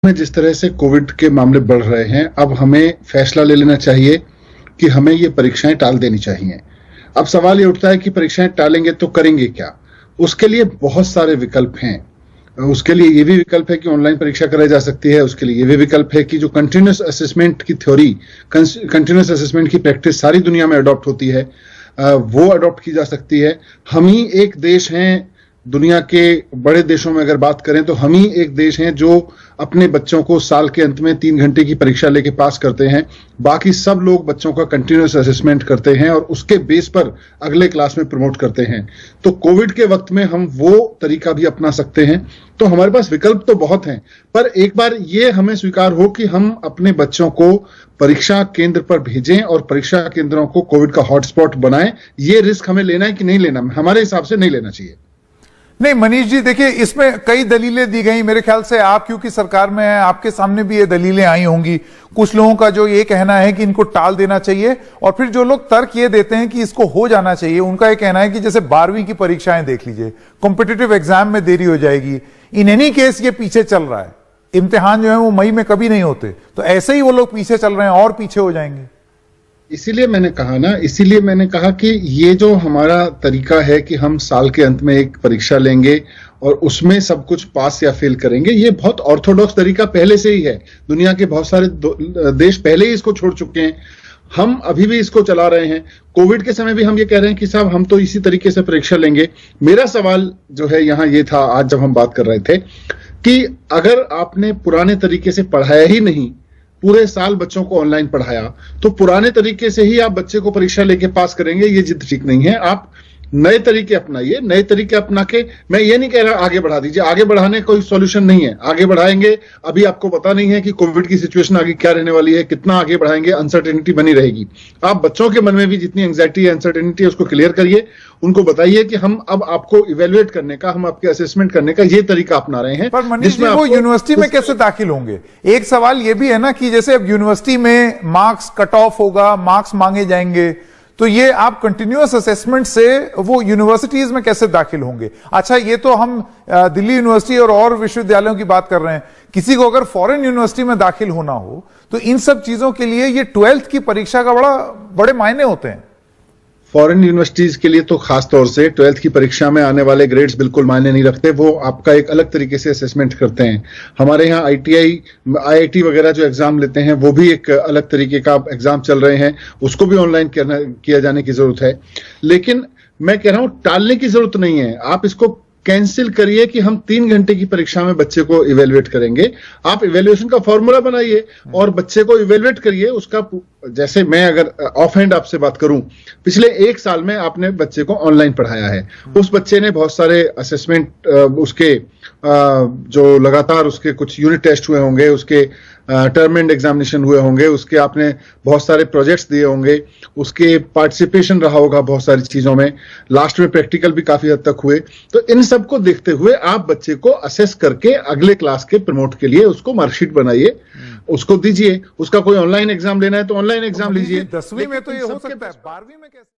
में जिस तरह से कोविड के मामले बढ़ रहे हैं, अब हमें फैसला ले लेना चाहिए कि हमें ये परीक्षाएं टाल देनी चाहिए। अब सवाल ये उठता है कि परीक्षाएं टालेंगे तो करेंगे क्या? उसके लिए बहुत सारे विकल्प हैं। उसके लिए ये भी विकल्प है कि ऑनलाइन परीक्षा कराई जा सकती है। उसके लिए ये भी विकल्प है कि जो कंटिन्यूस असेसमेंट की थ्योरी, कंटिन्यूस असेसमेंट की प्रैक्टिस सारी दुनिया में अडॉप्ट होती है, वो अडॉप्ट की जा सकती है। हम ही एक देश हैं, दुनिया के बड़े देशों में अगर बात करें तो हम ही एक देश हैं जो अपने बच्चों को साल के अंत में 3 घंटे की परीक्षा लेके पास करते हैं। बाकी सब लोग बच्चों का कंटिन्यूस असेसमेंट करते हैं और उसके बेस पर अगले क्लास में प्रमोट करते हैं। तो कोविड के वक्त में हम वो तरीका भी अपना सकते हैं। तो हमारे पास विकल्प तो बहुत हैं, पर एक बार ये हमें स्वीकार हो कि हम अपने बच्चों को परीक्षा केंद्र पर भेजें और परीक्षा केंद्रों को कोविड का हॉटस्पॉट बनाएं। ये रिस्क हमें लेना है कि नहीं लेना? हमारे हिसाब से नहीं लेना चाहिए। नहीं मनीष जी, देखिए इसमें कई दलीलें दी गई। मेरे ख्याल से आप क्योंकि सरकार में हैं, आपके सामने भी ये दलीलें आई होंगी। कुछ लोगों का जो ये कहना है कि इनको टाल देना चाहिए, और फिर जो लोग तर्क ये देते हैं कि इसको हो जाना चाहिए, उनका ये कहना है कि जैसे 12वीं की परीक्षाएं देख लीजिए, कॉम्पिटिटिव एग्जाम में देरी हो जाएगी। इन एनी केस ये पीछे चल रहा है, इम्तिहान जो है वो मई में कभी नहीं होते, तो ऐसे ही वो लोग पीछे चल रहे हैं और पीछे हो जाएंगे। इसीलिए मैंने कहा कि ये जो हमारा तरीका है कि हम साल के अंत में एक परीक्षा लेंगे और उसमें सब कुछ पास या फेल करेंगे, ये बहुत ऑर्थोडॉक्स तरीका पहले से ही है। दुनिया के बहुत सारे देश पहले ही इसको छोड़ चुके हैं। हम अभी भी इसको चला रहे हैं। कोविड के समय भी हम ये कह रहे हैं कि साहब हम तो इसी तरीके से परीक्षा लेंगे। मेरा सवाल जो है यहाँ ये था, आज जब हम बात कर रहे थे, कि अगर आपने पुराने तरीके से पढ़ाया ही नहीं, पूरे साल बच्चों को ऑनलाइन पढ़ाया, तो पुराने तरीके से ही आप बच्चे को परीक्षा लेके पास करेंगे, ये जिद ठीक नहीं है। आप नए तरीके अपनाइए। नए तरीके अपना के, मैं ये नहीं कह रहा आगे बढ़ा दीजिए, आगे बढ़ाने कोई सॉल्यूशन नहीं है। आगे बढ़ाएंगे, अभी आपको पता नहीं है कि कोविड की सिचुएशन आगे क्या रहने वाली है, कितना आगे बढ़ाएंगे, अनसर्टेनिटी बनी रहेगी। आप बच्चों के मन में भी जितनी एंग्जाइटी है, अनसर्टेनिटी है, उसको क्लियर करिए। उनको बताइए कि हम अब आपको इवेल्युएट करने का, हम आपके असेसमेंट करने का ये तरीका अपना रहे हैं। पर मनीष जी, वो यूनिवर्सिटी में कैसे दाखिल होंगे? एक सवाल ये भी है ना कि जैसे अब यूनिवर्सिटी में मार्क्स कट ऑफ होगा, मार्क्स मांगे जाएंगे, तो ये आप कंटिन्यूअस असेसमेंट से वो यूनिवर्सिटीज में कैसे दाखिल होंगे? अच्छा, ये तो हम दिल्ली यूनिवर्सिटी और विश्वविद्यालयों की बात कर रहे हैं। किसी को अगर फॉरेन यूनिवर्सिटी में दाखिल होना हो तो इन सब चीजों के लिए ये 12th की परीक्षा का बड़े मायने होते हैं। फॉरेन यूनिवर्सिटीज के लिए तो खास तौर से 12th की परीक्षा में आने वाले ग्रेड्स बिल्कुल मायने नहीं रखते। वो आपका एक अलग तरीके से असेसमेंट करते हैं। हमारे यहाँ IIT वगैरह जो एग्जाम लेते हैं, वो भी एक अलग तरीके का एग्जाम चल रहे हैं, उसको भी ऑनलाइन किया जाने की जरूरत है। लेकिन मैं कह रहा हूं टालने की जरूरत नहीं है। आप इसको कैंसिल करिए कि हम 3 घंटे की परीक्षा में बच्चे को इवेल्युएट करेंगे। आप इवेल्युएशन का फॉर्मूला बनाइए और बच्चे को इवेल्युएट करिए। उसका, जैसे मैं अगर ऑफ हैंड आपसे बात करूं, पिछले 1 साल में आपने बच्चे को ऑनलाइन पढ़ाया है, उस बच्चे ने बहुत सारे असेसमेंट, उसके जो लगातार उसके कुछ यूनिट टेस्ट हुए होंगे, उसके टर्म एंड एग्जामिनेशन हुए होंगे, उसके आपने बहुत सारे प्रोजेक्ट्स दिए होंगे, उसके पार्टिसिपेशन रहा होगा बहुत सारी चीजों में, लास्ट में प्रैक्टिकल भी काफी हद तक हुए। तो इन सबको देखते हुए आप बच्चे को असेस करके अगले क्लास के प्रमोट के लिए उसको मार्कशीट बनाइए, उसको दीजिए। उसका कोई ऑनलाइन एग्जाम लेना है तो ऑनलाइन एग्जाम लीजिए। 10वीं में तो ये हो सकता है, 12वीं में कैसे?